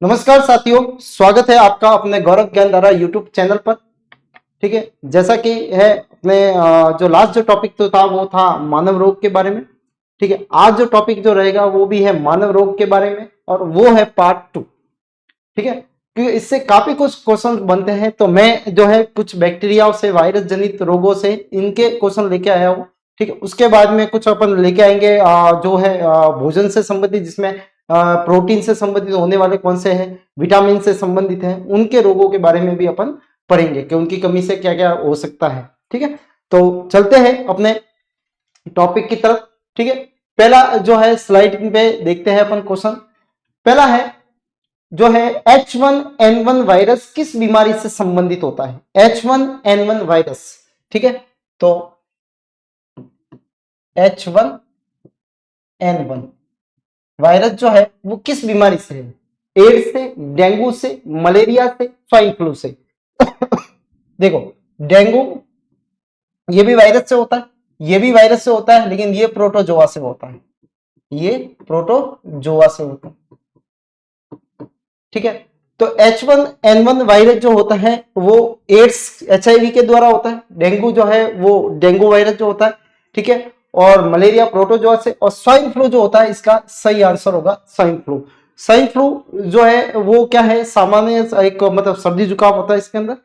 नमस्कार साथियों, स्वागत है आपका अपने गौरव ज्ञान धारा यूट्यूब चैनल पर। ठीक है, जैसा कि है अपने जो लास्ट जो टॉपिक तो था वो था मानव रोग के बारे में। ठीक है, आज जो टॉपिक जो रहेगा वो भी है मानव रोग के बारे में और वो है पार्ट 2। ठीक है, क्योंकि इससे काफी कुछ क्वेश्चन बनते हैं तो मैं जो है कुछ बैक्टीरिया से वायरस जनित रोगों से इनके क्वेश्चन लेके आया हूँ। ठीक है, उसके बाद में कुछ अपन लेके आएंगे जो है भोजन से संबंधित, जिसमें प्रोटीन से संबंधित होने वाले कौन से हैं, विटामिन से संबंधित हैं, उनके रोगों के बारे में भी अपन पढ़ेंगे कि उनकी कमी से क्या क्या हो सकता है। ठीक है, तो चलते हैं अपने टॉपिक की तरफ। ठीक है, पहला जो है स्लाइड पे देखते हैं अपन क्वेश्चन। पहला है जो है H1N1 वायरस किस बीमारी से संबंधित होता है। H1N1 वायरस, ठीक है, तो H1N1 वायरस जो है वो किस बीमारी से है? एड्स से, डेंगू से, मलेरिया से, स्वाइन फ्लू से। देखो, डेंगू ये भी वायरस से होता है, ये भी वायरस से होता है, लेकिन ये प्रोटोजोआ से होता है, ये प्रोटोजोआ से होता है। ठीक है, तो H1N1 वायरस जो होता है वो एड्स HIV के द्वारा होता है, डेंगू जो है वो डेंगू वायरस जो होता है। ठीक है, और मलेरिया प्रोटोजोआ से, और स्वाइन फ्लू जो होता है इसका सही आंसर होगा स्वाइन फ्लू। स्वाइन फ्लू जो है वो क्या है, सामान्य एक मतलब सर्दी जुकाम होता है इसके अंदर।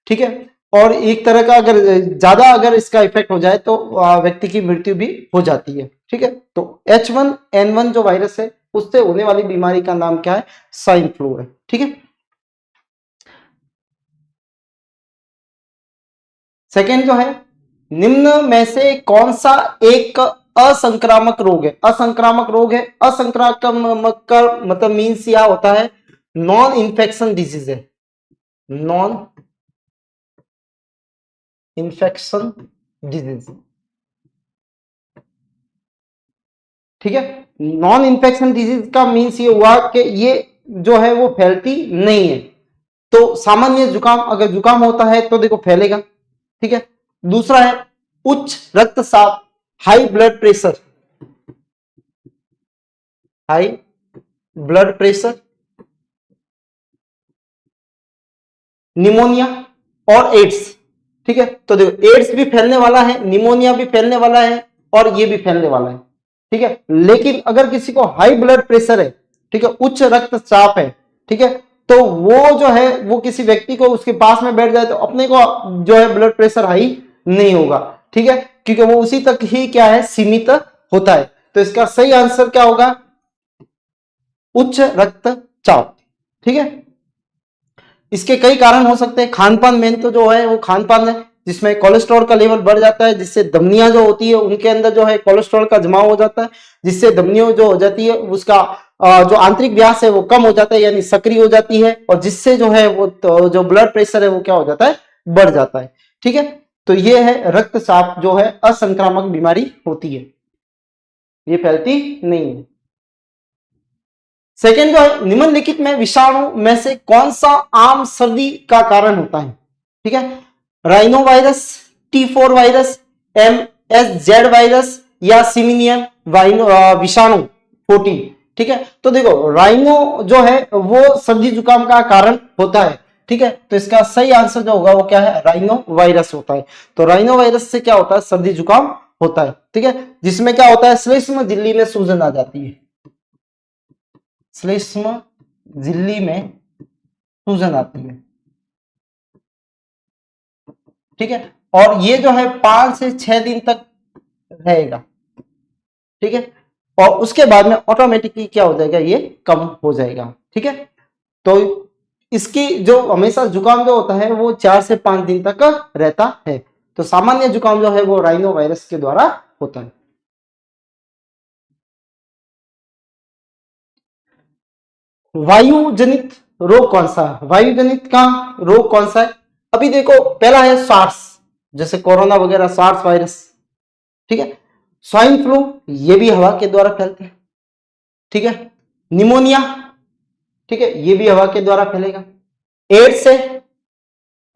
ठीक है, और एक तरह का अगर ज्यादा अगर इसका इफेक्ट हो जाए तो व्यक्ति की मृत्यु भी हो जाती है। ठीक है, तो H1N1 जो वायरस है उससे होने वाली बीमारी का नाम क्या है? स्वाइन फ्लू है। ठीक है, सेकेंड जो है, निम्न में से कौन सा एक असंक्रामक रोग है? असंक्रामक रोग है, असंक्रामक मतलब मीन्स क्या होता है? नॉन इन्फेक्शन डिजीज है, नॉन इन्फेक्शन डिजीज। ठीक है, नॉन इन्फेक्शन डिजीज का मीन्स ये हुआ कि ये जो है वो फैलती नहीं है। तो सामान्य जुकाम, अगर जुकाम होता है तो देखो फैलेगा। ठीक है, दूसरा है उच्च रक्तचाप, high blood pressure, high blood pressure, pneumonia और एड्स। ठीक है, तो देखो एड्स भी फैलने वाला है, निमोनिया भी फैलने वाला है और ये भी फैलने वाला है। ठीक है, लेकिन अगर किसी को हाई ब्लड प्रेशर है, ठीक है, उच्च रक्तचाप है, ठीक है, तो वो जो है वो किसी व्यक्ति को उसके पास में बैठ जाए तो अपने को जो है ब्लड प्रेशर हाई नहीं होगा। ठीक है, क्योंकि वो उसी तक ही क्या है, सीमित होता है। तो इसका सही आंसर क्या होगा? उच्च रक्तचाप। ठीक है, इसके कई कारण हो सकते हैं। खान पान मेन तो जो है वो खान पान है, जिसमें कोलेस्ट्रॉल का लेवल बढ़ जाता है, जिससे धमनियां जो होती है उनके अंदर जो है कोलेस्ट्रॉल का जमाव हो जाता है, जिससे धमनियों जो हो जाती है उसका जो आंतरिक व्यास है वो कम हो जाता है, यानी सक्रिय हो जाती है, और जिससे जो है वो तो जो ब्लड प्रेशर है वो क्या हो जाता है, बढ़ जाता है। ठीक है, तो ये है रक्तचाप जो है असंक्रामक बीमारी होती है, ये फैलती नहीं है। सेकेंड जो है, निम्नलिखित में विषाणु में से कौन सा आम सर्दी का कारण होता है? ठीक है, rhino virus, T4 virus, MSZ virus या सिमिनियन विषाणु 14। ठीक है, तो देखो राइनो जो है वो सर्दी जुकाम का कारण होता है। ठीक है, तो इसका सही आंसर जो होगा वो क्या है? राइनो वायरस होता है। तो राइनो वायरस से क्या होता है? सर्दी जुकाम होता है। ठीक है, जिसमें क्या होता है? श्लेष्म झिल्ली में सूजन आ जाती है, श्लेष्म झिल्ली में सूजन आती है। ठीक है, और ये जो है 5 से 6 दिन तक रहेगा। ठीक है, और उसके बाद में ऑटोमेटिकली क्या हो जाएगा? ये कम हो जाएगा। ठीक है, तो इसकी जो हमेशा जुकाम जो होता है वो 4 से 5 दिन तक रहता है। तो सामान्य जुकाम जो है वो राइनो वायरस के द्वारा होता है। वायु जनित रोग कौन सा है? वायु जनित का रोग कौन सा है? अभी देखो, पहला है सार्स, जैसे कोरोना वगैरह, सार्स वायरस। ठीक है, स्वाइन फ्लू ये भी हवा के द्वारा फैलते हैं। ठीक है, निमोनिया, ठीक है, ये भी हवा के द्वारा फैलेगा। एड्स से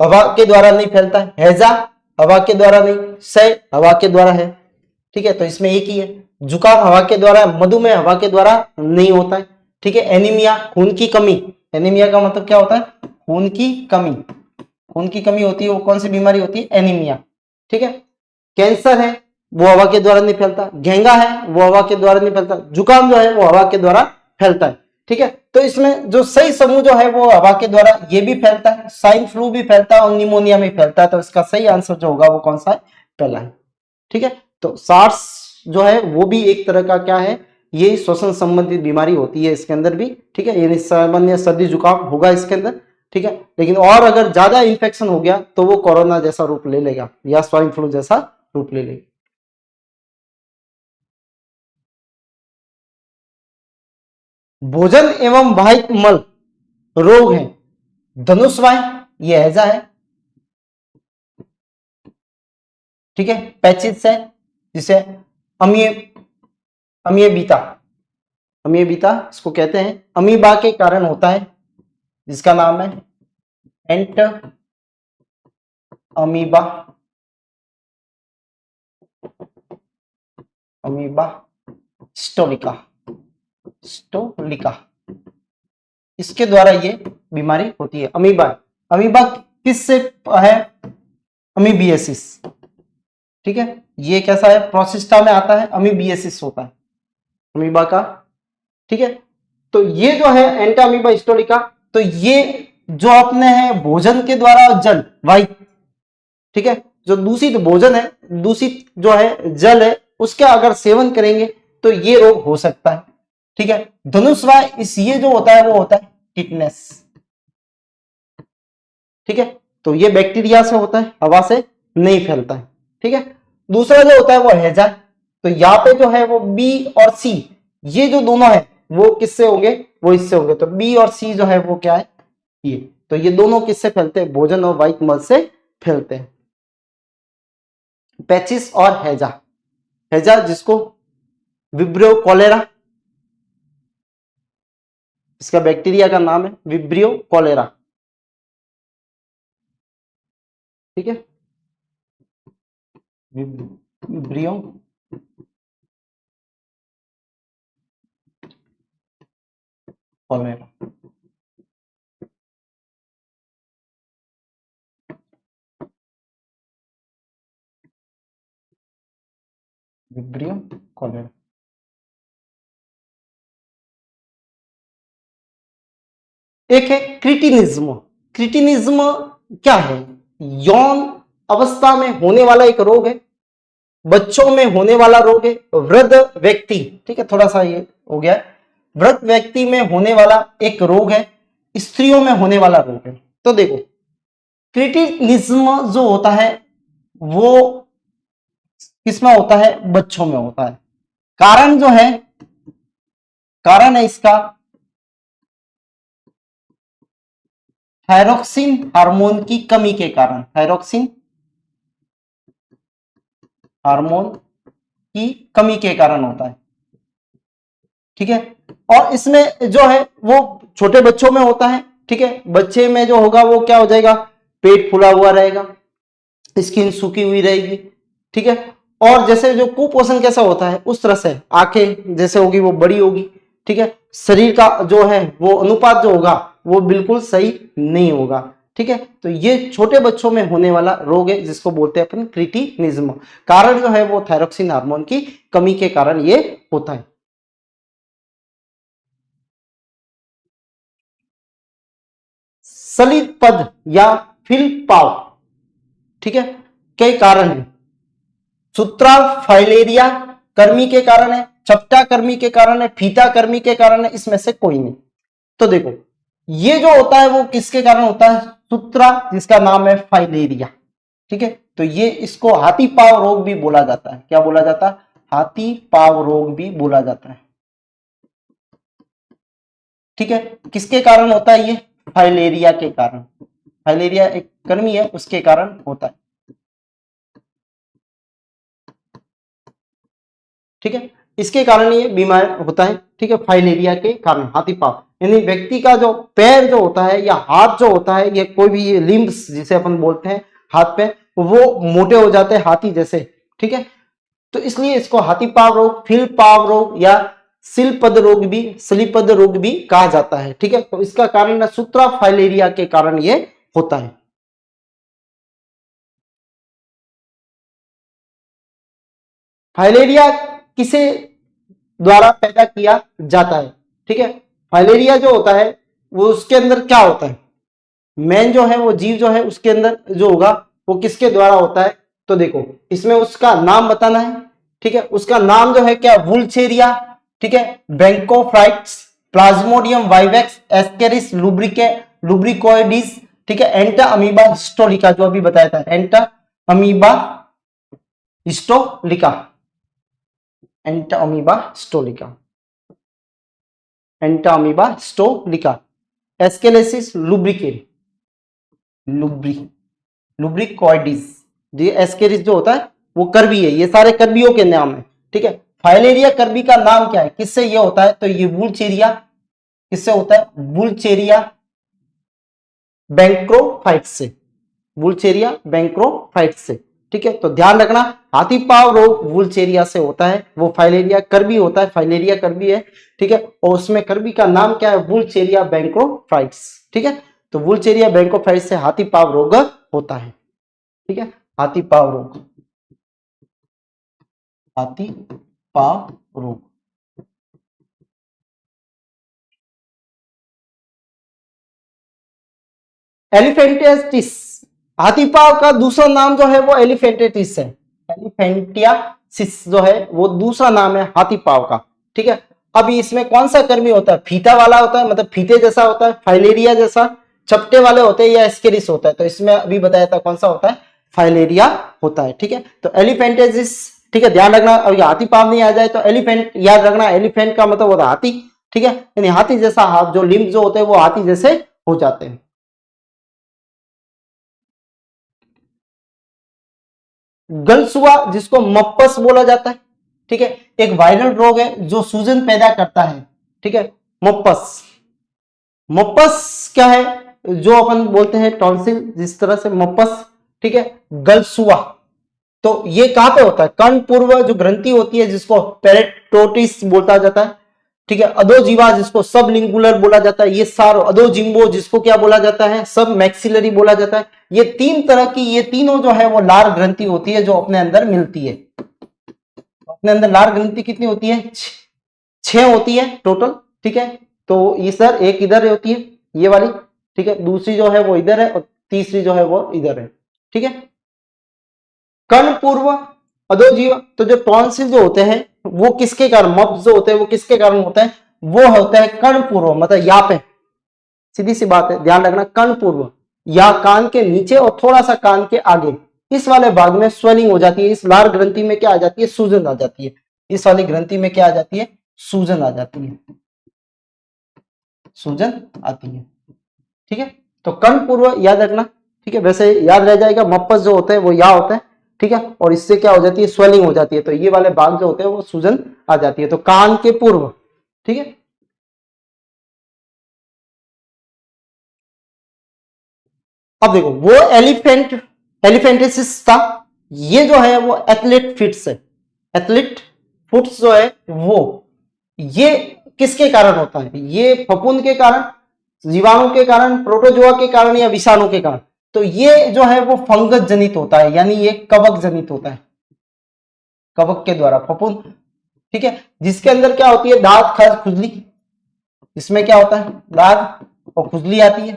हवा के द्वारा नहीं फैलता है, हैजा हवा के द्वारा नहीं, क्षय हवा के द्वारा है। ठीक है, तो इसमें एक ही है। जुकाम हवा के द्वारा, मधुमेह हवा के द्वारा नहीं होता है। ठीक है, एनीमिया खून की कमी, एनीमिया का मतलब क्या होता है? खून की कमी। खून की कमी होती है, वो कौन सी बीमारी होती है? एनीमिया। ठीक है। कैंसर है वो हवा के द्वारा नहीं फैलता, घेंगा है वो हवा के द्वारा नहीं फैलता, जुकाम जो है वो हवा के द्वारा फैलता है। ठीक है, तो इसमें जो सही समूह जो है वो हवा के द्वारा ये भी फैलता है, स्वाइन फ्लू भी फैलता है और निमोनिया भी फैलता है। तो इसका सही आंसर जो होगा वो कौन सा है? पहला है। ठीक है, तो सार्स जो है वो भी एक तरह का क्या है? ये श्वसन संबंधित बीमारी होती है इसके अंदर भी। ठीक है, यानी सामान्य सर्दी जुकाम होगा इसके अंदर। ठीक है, लेकिन और अगर ज्यादा इंफेक्शन हो गया तो वो कोरोना जैसा रूप ले लेगा या स्वाइन फ्लू जैसा रूप ले लेगा। भोजन एवं वाहिक मल रोग है धनुषवाय, ये हैजा है। ठीक है, पैचिस है, जिसे अमीय अमीय बीता, अमीय बीता इसको कहते हैं, अमीबा के कारण होता है, जिसका नाम है एंट अमीबा, अमीबा स्टोलिका, स्टोलिका, इसके द्वारा ये बीमारी होती है। अमीबा, अमीबा किससे है? अमीबियसिस। ठीक है, ये कैसा है? प्रोसिस्टा में आता है, अमीबियसिस होता है अमीबा का। ठीक है, तो ये जो है एंटा अमीबा हिस्टोरिका, तो ये जो अपने है भोजन के द्वारा जल वाहित, ठीक है, जो दूषित भोजन है, दूषित जो है जल है, उसका अगर सेवन करेंगे तो ये रोग हो सकता है। ठीक है, धनुषवाय इस ये जो होता है वो होता है टिटनेस। ठीक है, तो ये बैक्टीरिया से होता है, हवा से नहीं फैलता है। ठीक है, दूसरा जो होता है वो हैजा। तो यहाँ पे जो है वो बी और सी, ये जो दोनों है वो किससे होंगे? वो इससे होंगे। तो बी और सी जो है वो क्या है? ये। तो ये दोनों किससे फैलते हैं? भोजन और वाहिक मल से फैलते हैं। पैचिस और हैजा, हैजा जिसको विब्रियो कॉलेरा, इसका बैक्टीरिया का नाम है विब्रियो कॉलेरा। ठीक है, विब्रियो कॉलेरा। Vibrio cholera. एक है क्रिटिनिज्म। क्रिटिनिज्म क्या है? यौन अवस्था में होने वाला एक रोग है, बच्चों में होने वाला रोग है, वृद्ध व्यक्ति, ठीक है, थोड़ा सा ये हो गया, वृद्ध व्यक्ति में होने वाला एक रोग है, स्त्रियों में होने वाला रोग है। तो देखो, क्रिटिनिज्म जो होता है वो किसमें होता है? बच्चों में होता है। कारण जो है, कारण है इसका थायरोक्सिन हार्मोन की कमी के कारण, थायरोक्सिन हार्मोन की कमी के कारण होता है। ठीक है, और इसमें जो है वो छोटे बच्चों में होता है। ठीक है, बच्चे में जो होगा वो क्या हो जाएगा? पेट फूला हुआ रहेगा, स्किन सूखी हुई रहेगी। ठीक है, और जैसे जो कुपोषण कैसा होता है उस तरह से आंखें जैसे होगी वो बड़ी होगी। ठीक है, शरीर का जो है वो अनुपात जो होगा वो बिल्कुल सही नहीं होगा। ठीक है, तो ये छोटे बच्चों में होने वाला रोग है जिसको बोलते हैं अपन क्रिटिनिज्म। कारण जो है वो थायरोक्सिन हार्मोन की कमी के कारण ये होता है। सलित पद या फिल पाव, ठीक है, कई कारण है। सूत्रा फाइलेरिया कर्मी के कारण है, चपटा कर्मी के कारण है, फीता कर्मी के कारण है, इसमें से कोई नहीं। तो देखो, ये जो होता है वो किसके कारण होता है? सूत्रा, जिसका नाम है फाइलेरिया। ठीक है, तो ये इसको हाथी पाव रोग भी बोला जाता है। क्या बोला जाता है? हाथी पाव रोग भी बोला जाता है। ठीक है, किसके कारण होता है ये? फाइलेरिया के कारण। फाइलेरिया एक कर्मी है, उसके कारण होता है। ठीक है, इसके कारण ये बीमार होता है। ठीक है, फाइलेरिया के कारण हाथी पाव, यानी व्यक्ति का जो पैर जो होता है या हाथ जो होता है, या कोई भी ये लिम्ब्स जिसे अपन बोलते हैं हाथ पे, वो मोटे हो जाते हैं हाथी जैसे। ठीक है, तो इसलिए इसको हाथी पाव रोग, फिल पाव रोग या श्लीपद रोग भी कहा जाता है। ठीक है, तो इसका कारण सूत्रा फाइलेरिया के कारण ये होता है। फाइलेरिया किसे द्वारा पैदा किया जाता है? ठीक है, फाइलेरिया जो होता है वो उसके अंदर क्या होता है, मेन जो है वो जीव जो है उसके अंदर जो होगा वो किसके द्वारा होता है? तो देखो इसमें उसका नाम बताना है। ठीक है, उसका नाम जो है क्या, वुलचेरिया, ठीक है, बैंकोफ्राइट्स, प्लाज्मोडियम वाइवेक्स, एस्केरिस लुब्रिके लुब्रिकोइडिस, ठीक है, एंटा अमीबा हिस्टोलिका, जो अभी बताया था, Entamoeba histolytica, Entamoeba histolytica, Entamoeba histolytica, एस्केलेसिस लुब्रिकेट लुब्रिकोइडिस, ये एस्केरिस जो होता है वो कर्बी है, ये सारे कर्बियों के नाम है। ठीक है, फाइलेरिया कर्बी का नाम क्या है, किससे ये होता है? तो ये वुलचेरिया, किससे होता है? वुलचेरिया बैंक्रोफाइट से, वुलचेरिया बैंक्रोफाइट से। ठीक है, तो ध्यान रखना, हाथी पांव रोग वुलचेरिया से होता है, वो फाइलेरिया कर्बी होता है, फाइलेरिया कर्बी है। ठीक है, और उसमें कर्बी का नाम क्या है? वुलचेरिया बैंक्रोफाइट्स। ठीक है, तो वुलचेरिया बैंक्रोफाइट्स से हाथी पांव रोग होता है। ठीक है, हाथी पांव रोग, हाथी पांव रोग। एलिफेंटियासिस, हाथी पांव का दूसरा नाम जो है वो एलिफेंटिटिस है, एलिफेंटियासिस जो है वो दूसरा नाम है हाथी पांव का। ठीक है, अभी इसमें कौन सा कर्मी होता है? फीता वाला होता है, मतलब फीते जैसा होता है, फाइलेरिया जैसा, चपटे वाले होते हैं, या एस्केरिस होता है? तो इसमें अभी बताया था कौन सा होता है? फाइलेरिया होता है। ठीक है, तो एलिफेंटियासिस, ठीक है, ध्यान रखना, अभी हाथी पांव नहीं आ जाए तो एलिफेंट याद रखना, एलिफेंट का मतलब होता है हाथी। ठीक है, यानी हाथी जैसा हाथ, जो लिम्ब जो होते हैं वो हाथी जैसे हो जाते हैं। गलसुआ, जिसको मप्पस बोला जाता है, ठीक है, एक वायरल रोग है जो सूजन पैदा करता है। ठीक है, मप्पस, मप्पस क्या है? जो अपन बोलते हैं टॉन्सिल, जिस तरह से मप्पस। ठीक है, गलसुआ, तो ये कहां पे होता है? कर्ण पूर्व जो ग्रंथि होती है जिसको पेरेटोटिस बोलता जाता है। ठीक है, अधोजीवा जिसको सब लिंगुलर बोला जाता है, ये सारो, अधोजिम्बो जिसको क्या बोला जाता है? सब मैक्सिलरी बोला जाता है। ये तीन तरह की, ये तीनों जो है वो लार ग्रंथि होती है जो अपने अंदर मिलती है। अपने अंदर लार ग्रंथि कितनी होती है? 6 होती है टोटल। ठीक है, तो ये सर एक इधर होती है, ये वाली। ठीक है, दूसरी जो है वो इधर है, और तीसरी जो है वो इधर है। ठीक है, कर्ण पूर्व अधोजीव, तो जो टॉन्सिल जो होते हैं वो किसके कारण, मप्स जो होते हैं वो किसके कारण होते हैं? वो होता है कर्ण पूर्व, मतलब यहाँ पे, सीधी सी बात है, ध्यान रखना, कर्ण पूर्व, या कान के नीचे और थोड़ा सा कान के आगे, इस वाले भाग में स्वेलिंग हो जाती है, इस लार ग्रंथि में क्या आ जाती है? सूजन आ जाती है। इस वाली ग्रंथि में क्या आ जाती है? सूजन आ जाती है, सूजन आती है। ठीक है, तो कर्ण पूर्व याद रखना। ठीक है, वैसे याद रह जाएगा, मप्पस जो होते हैं वो यहाँ होता है। ठीक है, और इससे क्या हो जाती है? स्वेलिंग हो जाती है, तो ये वाले भाग जो होते हैं वो सूजन आ जाती है, तो कान के पूर्व। ठीक है, अब देखो वो एलिफेंटेसिस था, ये जो है वो एथलेट फिट्स है, एथलीट फुट्स जो है वो, ये किसके कारण होता है? ये फफूंद के कारण, जीवाणु के कारण, प्रोटोजोआ के कारण, या विषाणु के कारण? तो ये जो है वो फंगस जनित होता है, यानी ये कवक जनित होता है, कवक के द्वारा फफूंद। ठीक है, जिसके अंदर क्या होती है? दांत, खर, खुजली, इसमें क्या होता है? दांत और खुजली आती है,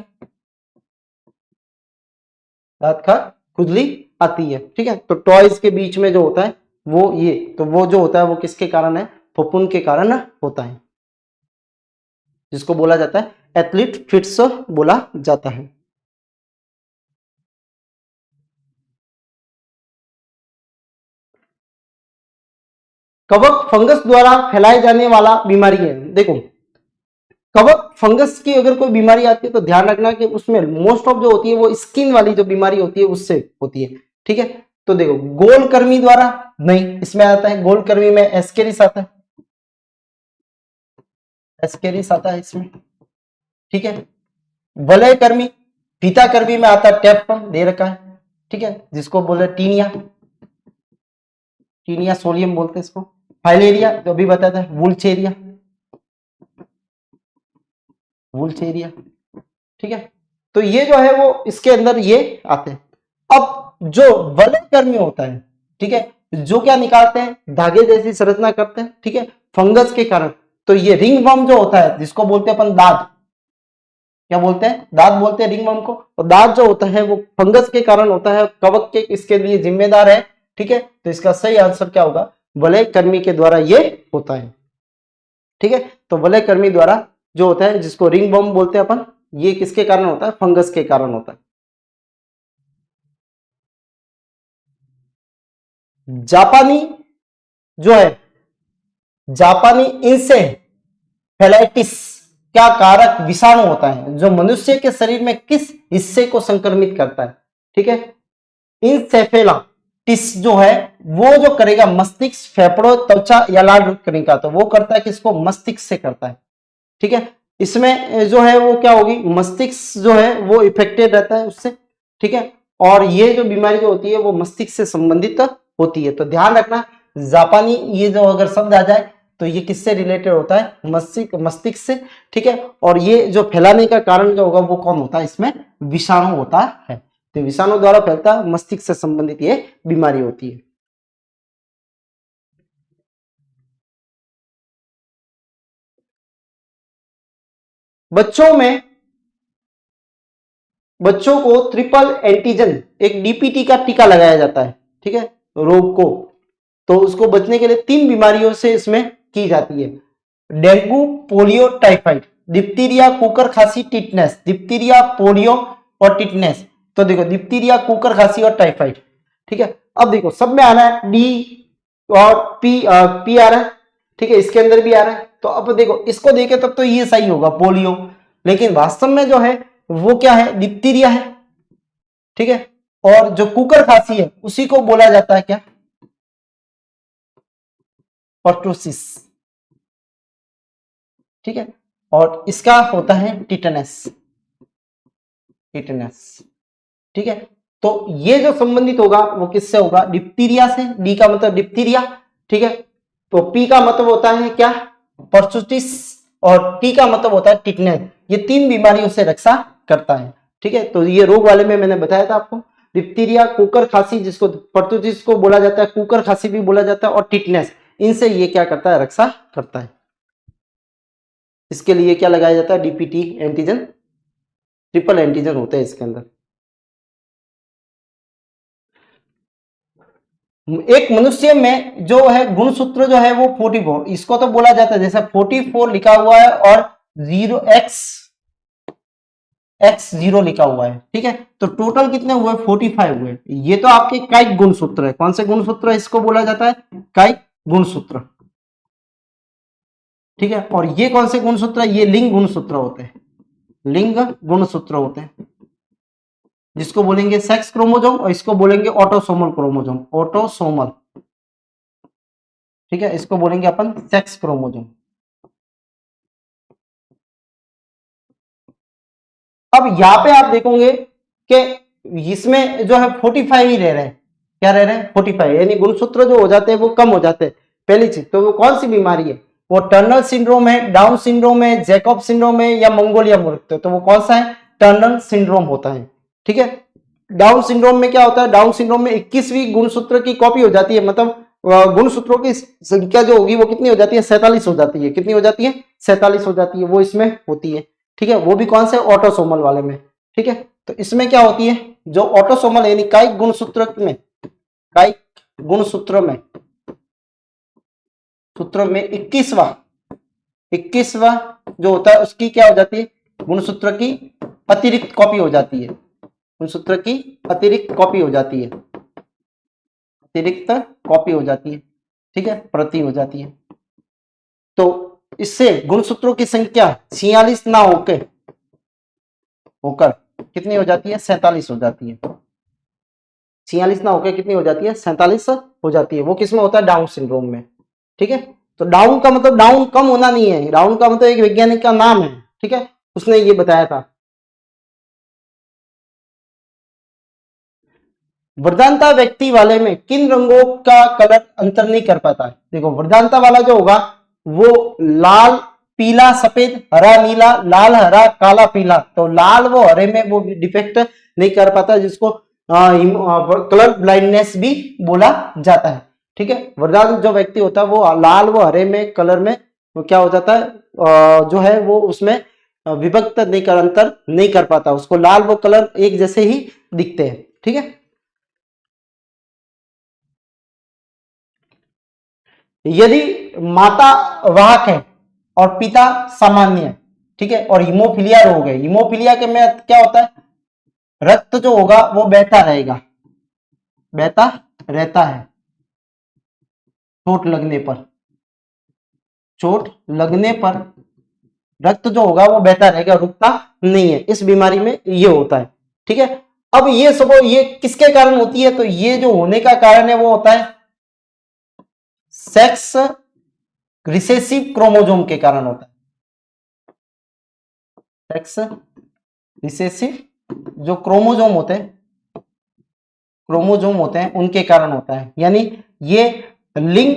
दांत, खर, खुजली आती है। ठीक है, तो टॉयज के बीच में जो होता है वो ये, तो वो जो होता है वो किसके कारण है? फफूंद के कारण होता है, जिसको बोला जाता है एथलीट फिट्स बोला जाता है। कवक फंगस द्वारा फैलाए जाने वाला बीमारी है। देखो, कवक फंगस की अगर कोई बीमारी आती है तो ध्यान रखना कि उसमें मोस्ट ऑफ जो होती है वो स्किन वाली जो बीमारी होती है उससे होती है। ठीक है, तो देखो, गोलकृमि द्वारा नहीं, इसमें आता है गोलकृमि में एस्केरिस आता है, एस्केरिस आता है इसमें। ठीक है, वलय कर्मी, फीता कर्मी में आता है, टैप पर दे रखा है। ठीक है, जिसको बोले टीनिया, टीनिया सोलियम बोलते हैं इसको। फाइलेरिया जो अभी बताया था, वुलचेरिया। वुल्चेरिया। ठीक है, तो ये जो है वो इसके अंदर ये आते हैं। अब जो वलयकर्मी होता है, ठीक है, जो क्या निकालते हैं, धागे जैसी संरचना करते हैं, ठीक है, फंगस के कारण। तो ये रिंगवर्म जो होता है, जिसको बोलते हैं अपन दाद, क्या बोलते हैं, दाद बोलते हैं रिंगवर्म को। और दाद जो होता है वो फंगस के कारण होता है, कवक के इसके लिए जिम्मेदार है। ठीक है, तो इसका सही आंसर क्या होगा, वलयकर्मी के द्वारा ये होता है। ठीक है, तो वलयकर्मी द्वारा जो होता है, जिसको रिंगवर्म बोलते हैं अपन, ये किसके कारण होता है, फंगस के कारण होता है। जापानी जो है, जापानी इंसेफेलाइटिस क्या कारक विषाणु होता है, जो मनुष्य के शरीर में किस हिस्से को संक्रमित करता है। ठीक है, इंसेफेलाइटिस जो है वो जो करेगा मस्तिष्क, फेफड़ों, त्वचा या लाल कणिका, तो वो करता है किसको, मस्तिष्क से करता है। ठीक है, इसमें जो है वो क्या होगी, मस्तिष्क जो है वो इफेक्टेड रहता है उससे। ठीक है, और ये जो बीमारी जो होती है वो मस्तिष्क से संबंधित होती है। तो ध्यान रखना, जापानी ये जो अगर शब्द आ जाए तो ये किससे रिलेटेड होता है, मस्तिष्क से। ठीक है, और ये जो फैलाने का कारण जो होगा वो कौन होता है, इसमें विषाणु होता है। तो विषाणु द्वारा फैलता है, मस्तिष्क से संबंधित ये बीमारी होती है। बच्चों को ट्रिपल एंटीजन, एक डीपीटी का टीका लगाया जाता है। ठीक है, रोग को, तो उसको बचने के लिए 3 बीमारियों से इसमें की जाती है, dengue, polio, typhoid, diphtheria, cooker खांसी, टिटनेस, डिप्थीरिया, पोलियो और टिटनेस। तो देखो डिप्थीरिया, कुकर खांसी और टाइफाइड। ठीक है, अब देखो सब में आना है डी और पी, पी आ रहा है। ठीक है, इसके अंदर भी आ रहा है। तो अब देखो इसको देखे तब तो ये सही होगा पोलियो, लेकिन वास्तव में जो है वो क्या है, डिप्थीरिया है। ठीक है, और जो कुकर खांसी है उसी को बोला जाता है क्या, पर्टुसिस। ठीक है, और इसका होता है टिटनेस, टिटनेस। ठीक है, तो ये जो संबंधित होगा वो किससे होगा, डिप्थीरिया से। डी का मतलब डिप्थीरिया। ठीक है, तो पी का मतलब होता है क्या, पर्टुसिस, और टी का मतलब होता है टिटनेस। ये 3 बीमारियों से रक्षा करता है। ठीक है, तो ये रोग वाले में मैंने बताया था आपको, डिप्थीरिया, कुकर खांसी, जिसको पर्टुसिस को बोला जाता है, कुकर खांसी भी बोला जाता है, और टिटनेस, इनसे ये क्या करता है, रक्षा करता है। इसके लिए क्या लगाया जाता है, डीपीटी एंटीजन, ट्रिपल एंटीजन होते हैं इसके अंदर। एक मनुष्य में जो है गुणसूत्र जो है वो 44, इसको तो बोला जाता है, जैसे 44 लिखा हुआ है और 0x0 लिखा हुआ है। ठीक है, तो टोटल कितने हुए, 45 हुए। ये तो आपके कायिक गुणसूत्र है। कौन से गुणसूत्र है, इसको बोला जाता है कायिक गुणसूत्र। ठीक है, और ये कौन से गुणसूत्र है, ये लिंग गुणसूत्र होते हैं, लिंग गुणसूत्र होते हैं, जिसको बोलेंगे सेक्स क्रोमोसोम, और इसको बोलेंगे ऑटोसोमल क्रोमोसोम, ऑटोसोमल। ठीक है, इसको बोलेंगे अपन सेक्स क्रोमोसोम। अब यहां पे आप देखोगे कि इसमें जो है 45 ही रह रहे हैं। क्या रह रहे हैं, 45, यानी गुणसूत्र जो हो जाते हैं वो कम हो जाते हैं। पहली चीज तो वो कौन सी बीमारी है, वो टर्नर सिंड्रोम है, डाउन सिंड्रोम है, जैकब सिंड्रोम है, या मंगोलिया मूर्ख, तो वो कौन सा है, टर्नर सिंड्रोम होता है। ठीक है, डाउन सिंड्रोम में क्या होता है, डाउन सिंड्रोम में 21वीं गुणसूत्र की कॉपी हो जाती है, मतलब गुणसूत्रों की संख्या जो होगी वो कितनी हो जाती है, 47 हो जाती है। कितनी हो जाती है, 47 हो जाती है, वो इसमें होती है। ठीक है, वो भी कौन से, ऑटोसोमल वाले में। ठीक है, तो इसमें क्या होती है, जो ऑटोसोमल यानी कायिक गुणसूत्र में, कायिक गुणसूत्र में, सूत्र में 21वां जो होता है उसकी क्या हो जाती है, गुणसूत्र की अतिरिक्त कॉपी हो जाती है, गुणसूत्र की अतिरिक्त कॉपी हो जाती है, अतिरिक्त कॉपी हो जाती है। ठीक है, प्रति हो जाती है। तो इससे गुणसूत्रों की संख्या 46 ना होकर कितनी हो जाती है, 47 हो जाती है। 46 ना होकर कितनी हो जाती है, 47 हो जाती है। वो किसमें होता है, डाउन सिंड्रोम में। ठीक है, तो डाउन का मतलब डाउन कम होना नहीं है, डाउन का मतलब एक वैज्ञानिक का नाम है। ठीक है, उसने ये बताया था। वृद्धांता व्यक्ति वाले में किन रंगों का कलर अंतर नहीं कर पाता है। देखो वृद्धांता वाला जो होगा वो लाल पीला सफेद, हरा नीला, लाल हरा, काला पीला। तो लाल वो हरे में वो डिफेक्ट नहीं कर पाता, जिसको कलर ब्लाइंडनेस भी बोला जाता है। ठीक है, वरदान जो व्यक्ति होता है वो लाल व हरे में कलर में वो क्या हो जाता है, जो है वो उसमें विभक्त नहीं कर, अंतर नहीं कर पाता, उसको लाल वो कलर एक जैसे ही दिखते हैं। ठीक है, यदि माता वाहक है और पिता सामान्य है, ठीक है, और हीमोफीलिया रोग है, हीमोफीलिया के में क्या होता है, रक्त जो होगा वो बहता रहेगा, बहता रहता है चोट लगने पर, चोट लगने पर रक्त जो होगा वो बहता रहेगा, रुकता नहीं है। इस बीमारी में ये होता है। ठीक है, अब ये सब ये किसके कारण होती है, तो ये जो होने का कारण है वो होता है सेक्स रिसेसिव क्रोमोजोम के कारण होता है। सेक्स रिसेसिव जो क्रोमोजोम होते हैं उनके कारण होता है। यानी ये लिंग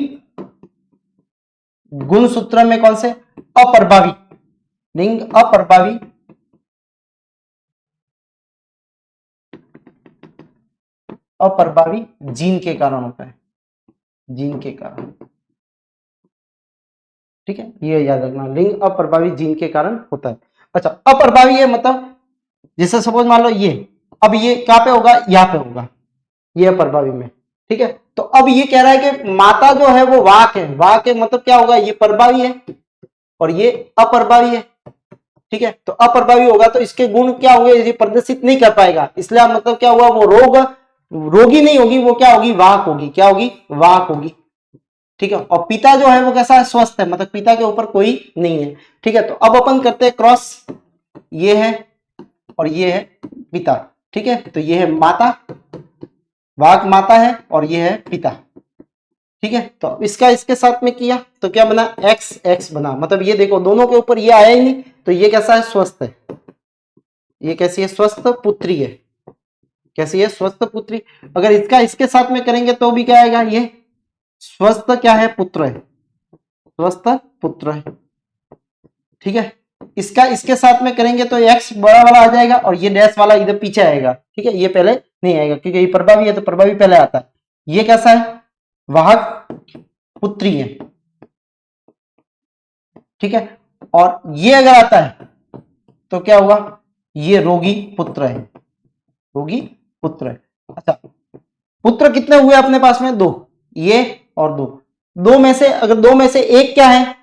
गुणसूत्र में कौन से अप्रभावी, लिंग अप्रभावी जीन के कारण होता है, जीन के कारण। ठीक है, ये याद रखना, लिंग अप्रभावी जीन के कारण होता है। अच्छा, अप्रभावी है मतलब जैसे सपोज मान लो ये, अब ये कहां पे होगा, यहां पे होगा, ये अप्रभावी में। ठीक है, तो अब ये कह रहा है कि माता जो है वो वाहक है, वाहक है मतलब क्या होगा, ये प्रभावी है और ये अप्रभावी है। ठीक है, तो अप्रभावी होगा तो इसके गुण क्या होंगे, ये प्रदर्शित नहीं कर पाएगा, इसलिए मतलब क्या हुआ, वो रोगी नहीं होगी, वो क्या होगी, वाहक होगी, क्या होगी, वाहक होगी। ठीक है, और पिता जो है वो कैसा है, स्वस्थ है, मतलब पिता के ऊपर कोई नहीं है। ठीक है, तो अब अपन करते हैं क्रॉस, ये है और ये है पिता। ठीक है, तो ये है माता, वाहक माता है और ये है पिता। ठीक है, तो इसका इसके साथ में किया तो क्या बना, एक्स एक्स बना, मतलब ये देखो दोनों के ऊपर ये आया ही नहीं, तो ये कैसा है, स्वस्थ है, ये कैसी है, स्वस्थ पुत्री है, कैसी है, स्वस्थ पुत्री। अगर इसका इसके साथ में करेंगे तो भी क्या आएगा, ये स्वस्थ क्या है, पुत्र है, स्वस्थ पुत्र है। ठीक है, इसका इसके साथ में करेंगे तो एक्स बड़ा वाला आ जाएगा और ये डैश वाला इधर पीछे आएगा। ठीक है, ये पहले नहीं आएगा क्योंकि ये प्रभावी है तो प्रभावी पहले आता है। ये कैसा है, वाहक पुत्री है। ठीक है, और ये अगर आता है तो क्या होगा, ये रोगी पुत्र है, रोगी पुत्र है। अच्छा, पुत्र कितने हुए अपने पास में, दो, ये और दो, दो में से अगर दो में से एक क्या है,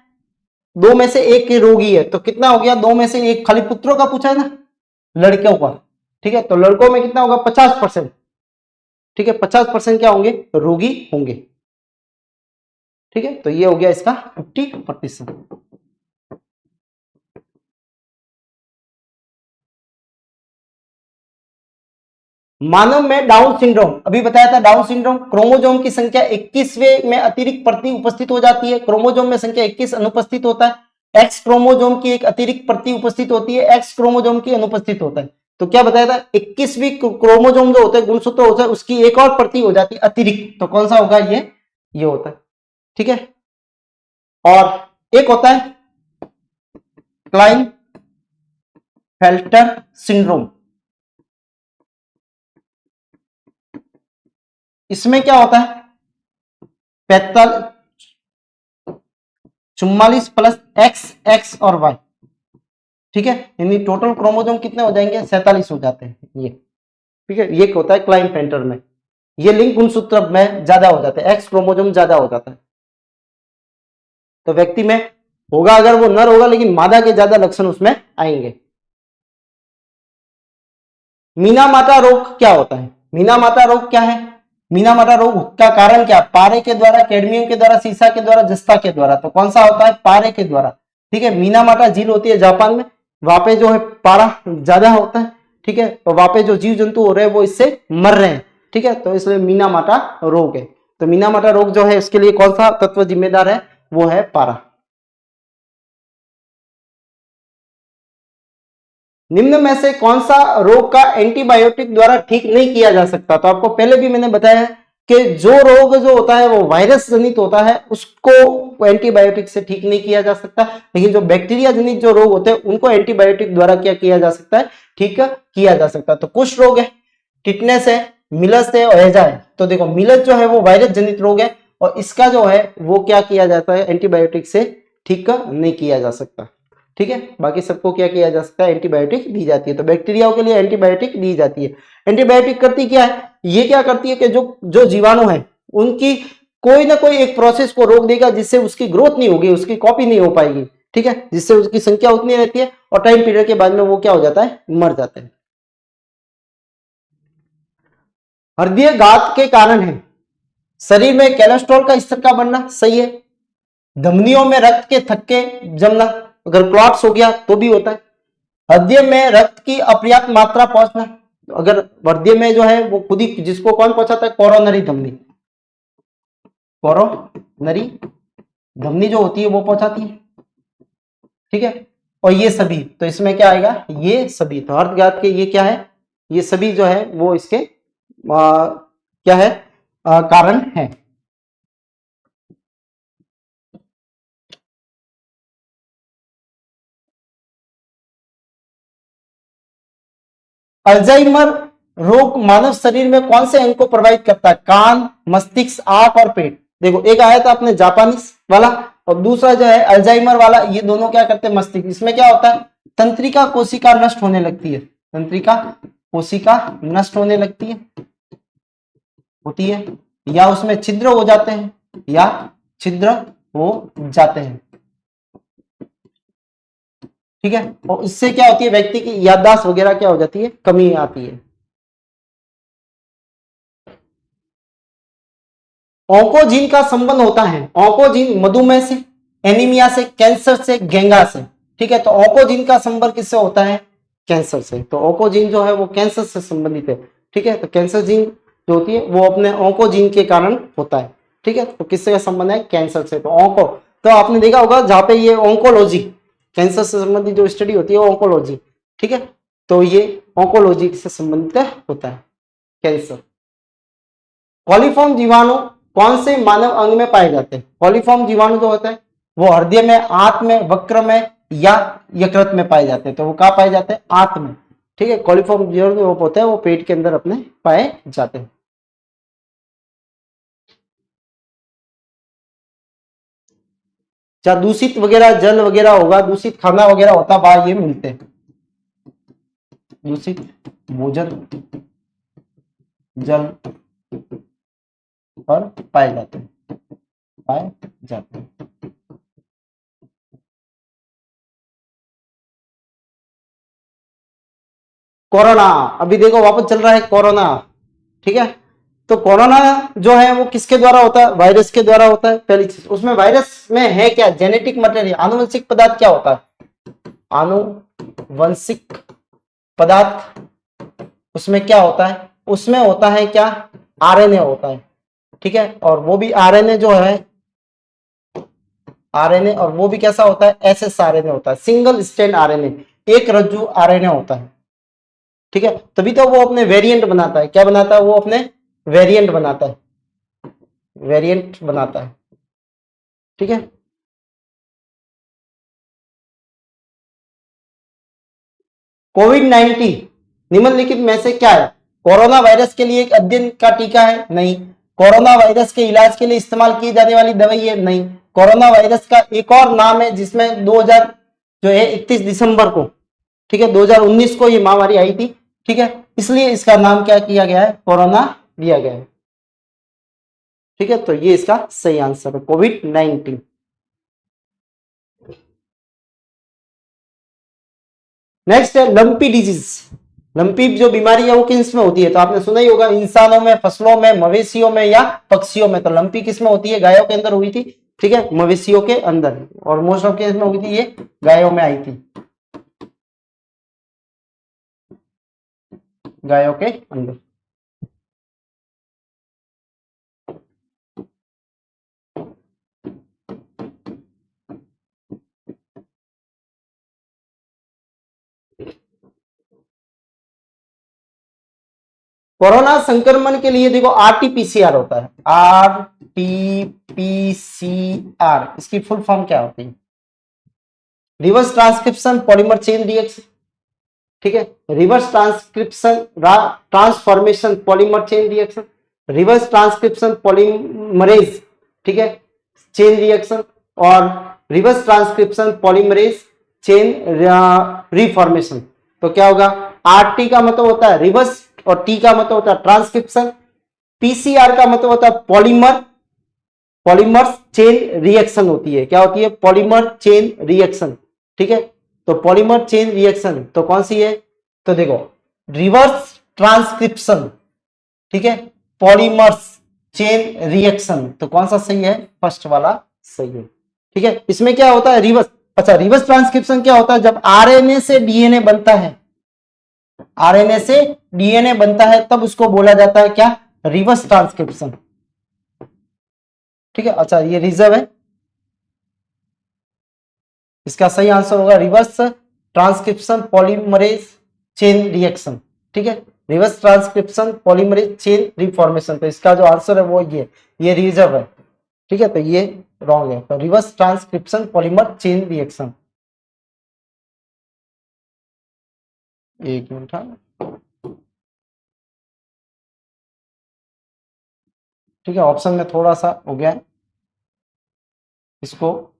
दो में से एक की रोगी है, तो कितना हो गया, दो में से एक, खाली पुत्रों का पूछा है ना, लड़कियों का। ठीक है, तो लड़कों में कितना होगा, 50%। ठीक है, 50% क्या होंगे, रोगी होंगे। ठीक है, तो ये हो गया इसका 50%। मानव में डाउन सिंड्रोम, अभी बताया था डाउन सिंड्रोम, क्रोमोजोम की संख्या 21वें में अतिरिक्त प्रति उपस्थित हो जाती है, क्रोमोजोम में संख्या 21 अनुपस्थित होता है, एक्स क्रोमोजोम की एक अतिरिक्त प्रति उपस्थित होती है, एक्स क्रोमोजोम की अनुपस्थित होता है। तो क्या बताया था, 21वीं क्रोमोजोम जो होता है, गुणसूत्र होता है, उसकी एक और प्रति हो जाती है अतिरिक्त, तो कौन सा होगा, ये होता है। ठीक है, और एक होता है क्लाइनफेल्टर सिंड्रोम, इसमें क्या होता है, 44 प्लस एक्स एक्स और वाई। ठीक है, यानी टोटल क्रोमोजोम कितने हो जाएंगे, 47 हो जाते हैं ये। ठीक है, ये होता है क्लाइनफेल्टर में, ये लिंक गुणसूत्र में ज्यादा हो जाता है, एक्स क्रोमोजोम ज्यादा हो जाता है, तो व्यक्ति में होगा, अगर वो नर होगा लेकिन मादा के ज्यादा लक्षण उसमें आएंगे। मीना-माता रोग क्या होता है, मीना-माता रोग क्या है, मीना-माता रोग का कारण क्या, पारे के द्वारा, कैडमियम के द्वारा, सीसा के द्वारा, जस्ता के द्वारा, तो कौन सा होता है, पारे के द्वारा। ठीक है, मीना-माता झील होती है जापान में, वहां पे जो है पारा ज्यादा होता है। ठीक है, तो वहां पे जो जीव जंतु हो रहे हैं वो इससे मर रहे हैं। ठीक है, तो इसलिए मीना-माता रोग है। तो मीना-माता रोग जो है उसके लिए कौन सा तत्व जिम्मेदार है, वो है पारा। निम्न में से कौन सा रोग का एंटीबायोटिक द्वारा ठीक नहीं किया जा सकता, तो आपको पहले भी मैंने बताया है कि जो रोग जो होता है वो वायरस जनित होता है, उसको एंटीबायोटिक से ठीक नहीं किया जा सकता, लेकिन जो बैक्टीरिया जनित जो रोग होते हैं उनको एंटीबायोटिक द्वारा क्या किया जा सकता है, ठीक किया जा सकता है। तो कुछ रोग है, टिटनेस है, मिलस है और हैजा है। तो देखो मिलस जो है वो वायरस जनित रोग है और इसका जो है वो क्या किया जाता है, एंटीबायोटिक से ठीक नहीं किया जा सकता, ठीक है। बाकी सबको क्या किया जा सकता है, एंटीबायोटिक दी जाती है। तो बैक्टीरियाओं के लिए एंटीबायोटिक दी जाती है। एंटीबायोटिक करती क्या है, ये क्या करती है कि जो जो जीवाणु है उनकी कोई ना कोई एक प्रोसेस को रोक देगा जिससे उसकी ग्रोथ नहीं होगी, उसकी कॉपी नहीं हो पाएगी, ठीक है, जिससे उसकी संख्या उतनी रहती है और टाइम पीरियड के बाद में वो क्या हो जाता है, मर जाता है। हृदय घात के कारण है शरीर में कोलेस्ट्रॉल का स्तर का बढ़ना, सही है। धमनियों में रक्त के थक्के जमना, अगर क्लॉट्स हो गया तो भी होता है। हृदय में रक्त की अपर्याप्त मात्रा पहुंचना, अगर हृदय में जो है वो खुद ही, जिसको कौन पहुंचाता है, कोरोनरी धमनी, कोरोनरी धमनी जो होती है वो पहुंचाती है, ठीक है। और ये सभी, तो इसमें क्या आएगा, ये सभी, तो हृदयघात के ये क्या है, ये सभी जो है वो इसके क्या है, कारण है। अल्जाइमर रोग मानव शरीर में कौन से अंग को प्रभावित करता है, कान, मस्तिष्क, आंख और पेट। देखो एक आया था अपने जापानीज वाला और दूसरा जो है अल्जाइमर वाला, ये दोनों क्या करते हैं, मस्तिष्क। इसमें क्या होता है, तंत्रिका कोशिका नष्ट होने लगती है, तंत्रिका कोशिका नष्ट होने लगती है, होती है, या उसमें छिद्र हो जाते हैं, या छिद्र हो जाते हैं, ठीक है। और इससे क्या होती है, व्यक्ति की याददाश्त वगैरह क्या हो जाती है, कमी आती है। ऑन्कोजीन का संबंध होता है, ऑन्कोजीन मधुमेह से, एनीमिया से, कैंसर से, गेंगा से, ठीक है। तो ऑन्कोजीन का संपर्क किससे होता है, कैंसर से। तो ऑन्कोजीन जो है वो कैंसर से संबंधित है, ठीक है। तो कैंसर जीन जो होती है वो अपने ऑन्कोजीन के कारण होता है, ठीक है। तो किससे का संबंध है, कैंसर से। तो ऑन्को, तो आपने देखा होगा जहां पे ये ऑन्कोलॉजी, कैंसर से संबंधित जो स्टडी होती है ऑन्कोलॉजी, ठीक है। तो ये ऑन्कोलॉजी से संबंधित होता है, कैंसर। कॉलीफॉर्म जीवाणु कौन से मानव अंग में पाए जाते हैं, कॉलीफॉर्म जीवाणु जो होते हैं वो हृदय में, आंत में, वक्र में या यकृत में पाए जाते हैं। तो वो कहाँ पाए जाते हैं, आंत में, ठीक है। कॉलीफॉर्म जीवाणु जो होते हैं वो पेट के अंदर अपने पाए जाते हैं। जहाँ दूषित वगैरह जल वगैरह होगा, दूषित खाना वगैरह होता, बाहर ये मिलते हैं, दूषित भोजन जल पर पाए जाते हैं, पाए जाते हैं। कोरोना, अभी देखो वापस चल रहा है कोरोना, ठीक है। तो कोरोना जो है वो किसके द्वारा होता है, वायरस के द्वारा होता है, पहली चीज। उसमें वायरस में है क्या, जेनेटिक मटेरियल, आनुवंशिक पदार्थ क्या होता है, आनुवंशिक पदार्थ, उसमें क्या होता है, उसमें होता है क्या, आरएनए होता है, ठीक है। और वो भी आरएनए जो है, आरएनए, और वो भी कैसा होता है, एसएसआरएनए होता है, सिंगल स्ट्रैंड आरएनए, एक रज्जु आरएनए होता है, ठीक है। तभी तो वो अपने वेरिएंट बनाता है, क्या बनाता है, वो अपने वेरिएंट बनाता है, वेरिएंट बनाता है, ठीक है। कोविड 19 निम्नलिखित में से क्या है, कोरोना वायरस के लिए एक अध्ययन का टीका है, नहीं। कोरोना वायरस के इलाज के लिए इस्तेमाल की जाने वाली दवाई है, नहीं। कोरोना वायरस का एक और नाम है जिसमें 2000 जो है 31 दिसंबर को, ठीक है, 2019 को ये महामारी आई थी, ठीक है। इसलिए इसका नाम क्या किया गया है, कोरोना दिया गया है, ठीक है। तो ये इसका सही आंसर है, कोविड 19। नेक्स्ट है लंपी डिजीज। लंपी जो बीमारी है वो किस में होती है, तो आपने सुना ही होगा, इंसानों में, फसलों में, मवेशियों में या पक्षियों में। तो लंपी किस में होती है, गायों के अंदर हुई थी, ठीक है, मवेशियों के अंदर, और मोस्ट ऑफ केस में हुई थी ये गायों में आई थी, गायों के अंदर। कोरोना संक्रमण के लिए देखो आरटीपीसीआर होता है, आरटीपीसीआर, इसकी फुल फॉर्म क्या होती है? Reverse transcription polymer chain reaction, ठीक है, reverse transcription transformation polymer chain reaction, reverse transcription polymerase, ठीक है, चेन रिएक्शन, और reverse transcription polymerase chain reformation. तो क्या होगा? आरटी का मतलब होता है रिवर्स और टी का मतलब होता है ट्रांसक्रिप्शन, पीसीआर का मतलब होता है पॉलीमर चेन रिएक्शन होती है। क्या होती है? पॉलीमर चेन रिएक्शन, ठीक है। तो पॉलीमर चेन रिएक्शन तो कौन सी है? तो देखो, रिवर्स ट्रांसक्रिप्शन, ठीक है, पॉलीमर्स चेन रिएक्शन, तो कौन सा सही है? फर्स्ट वाला सही है, ठीक है। इसमें क्या होता है? रिवर्स, अच्छा, रिवर्स ट्रांसक्रिप्शन क्या होता है? जब आरएनए से डीएनए बनता है, आरएनए से डीएनए बनता है, तब उसको बोला जाता है क्या? रिवर्स ट्रांसक्रिप्शन, ठीक है। अच्छा, ये रिजर्व है, इसका सही आंसर होगा reverse transcription polymerase chain reaction, ठीक है, reverse transcription polymerase chain reformation. तो इसका जो आंसर है वो ये रिजर्व है, ठीक है। तो ये रॉन्ग है, तो reverse transcription polymer chain reaction. एक मिनट, हाँ, ठीक है, ऑप्शन में थोड़ा सा हो गया है, इसको,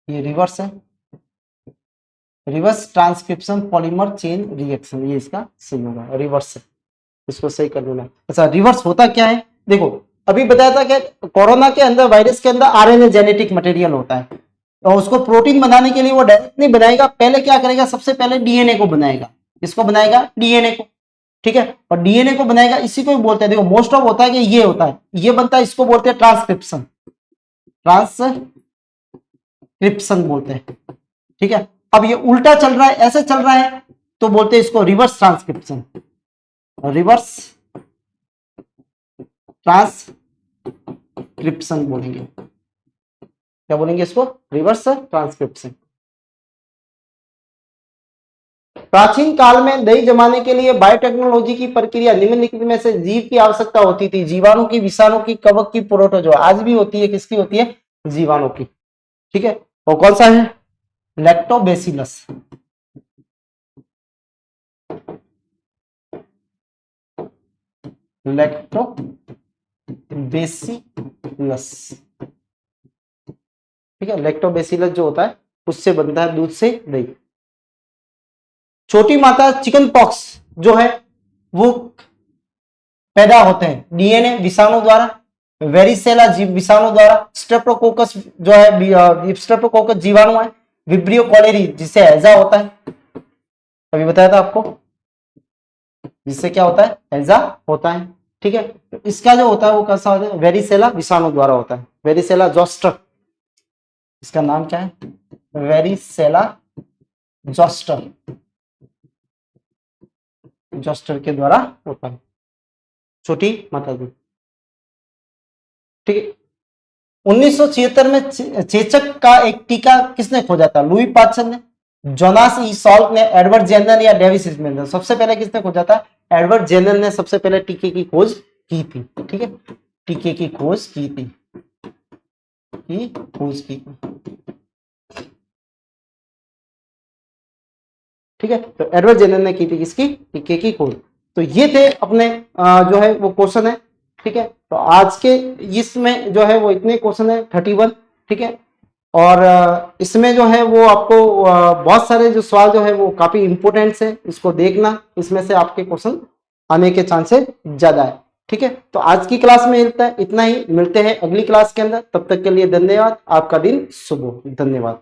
ये रिवर्स है, reverse transcription polymer chain reaction, ये इसका सही होगा, रिवर्स है, इसको सही कर देना। अच्छा, रिवर्स होता क्या है? देखो, अभी बताया था कि कोरोना के अंदर, वायरस के अंदर आरएनए जेनेटिक मटेरियल होता है, तो उसको प्रोटीन बनाने के लिए वो डायरेक्ट नहीं बनाएगा, पहले क्या करेगा? सबसे पहले डीएनए को बनाएगा। इसको बनाएगा डीएनए को, ठीक है, और डीएनए को बनाएगा, इसी को भी बोलते हैं, देखो मोस्ट ऑफ होता है कि ये होता है, ये बनता है, इसको बोलते हैं ट्रांसक्रिप्शन, ट्रांसक्रिप्शन बोलते हैं, ठीक है। अब ये उल्टा चल रहा है, ऐसे चल रहा है, तो बोलते हैं इसको रिवर्स ट्रांसक्रिप्शन, रिवर्स ट्रांसक्रिप्शन बोलेंगे। क्या बोलेंगे इसको? Reverse transcription. प्राचीन काल में दही जमाने के लिए बायोटेक्नोलॉजी की प्रक्रिया निम्नलिखित में से जीव की आवश्यकता होती थी? जीवाणु की, विषाणु की, कवक की, प्रोटोजोआ। आज भी होती है, किसकी होती है? जीवाणु की, ठीक है। और कौन सा है? लैक्टोबैसिलस, लैक्टोबैसिलस, ठीक है। लैक्टोबैसिलस जो होता है उससे बनता है दूध से दही। छोटी माता चिकन पॉक्स जो है वो पैदा होते हैं डीएनए विषाणु द्वारा, वेरिसेला विषाणु द्वारा, स्ट्रेप्टोकोकस जो है स्ट्रेप्टोकोकस जीवाणु है, विब्रियो कॉलेरी जिससे हैजा होता है, अभी बताया था आपको, जिससे क्या होता है? हैजा होता है, ठीक है। तो इसका जो होता है वो कैसा होता है? वेरिसेला विषाणु द्वारा होता है, वेरिसेला जोस्टर, इसका नाम क्या है? वेरिसेला जोस्टर, जोस्टर के द्वारा होता है, छोटी माता दी, ठीक है। 1976 में चेचक का एक टीका किसने खोजा था? लुई पाश्चर ने, जोनास ई सॉल्ट ने, एडवर्ड जेनर या डेविस स्मिथ? सबसे पहले किसने खोजा था? एडवर्ड जेनर ने सबसे पहले टीके की खोज की थी, ठीक है, टीके की खोज की थी, ठीक है। तो एडवर्ड जेनर ने की थी किसकी? टीके की खोज। तो ये थे अपने जो है वो क्वेश्चन है, ठीक है। तो आज के इसमें जो है वो इतने क्वेश्चन है 31, ठीक है। और इसमें जो है वो आपको बहुत सारे जो सवाल जो है वो काफी इंपोर्टेंट है, इसको देखना, इसमें से आपके क्वेश्चन आने के चांसेस ज्यादा है, ठीक है। तो आज की क्लास में इतना ही, मिलते हैं अगली क्लास के अंदर, तब तक के लिए धन्यवाद, आपका दिन शुभ हो, धन्यवाद।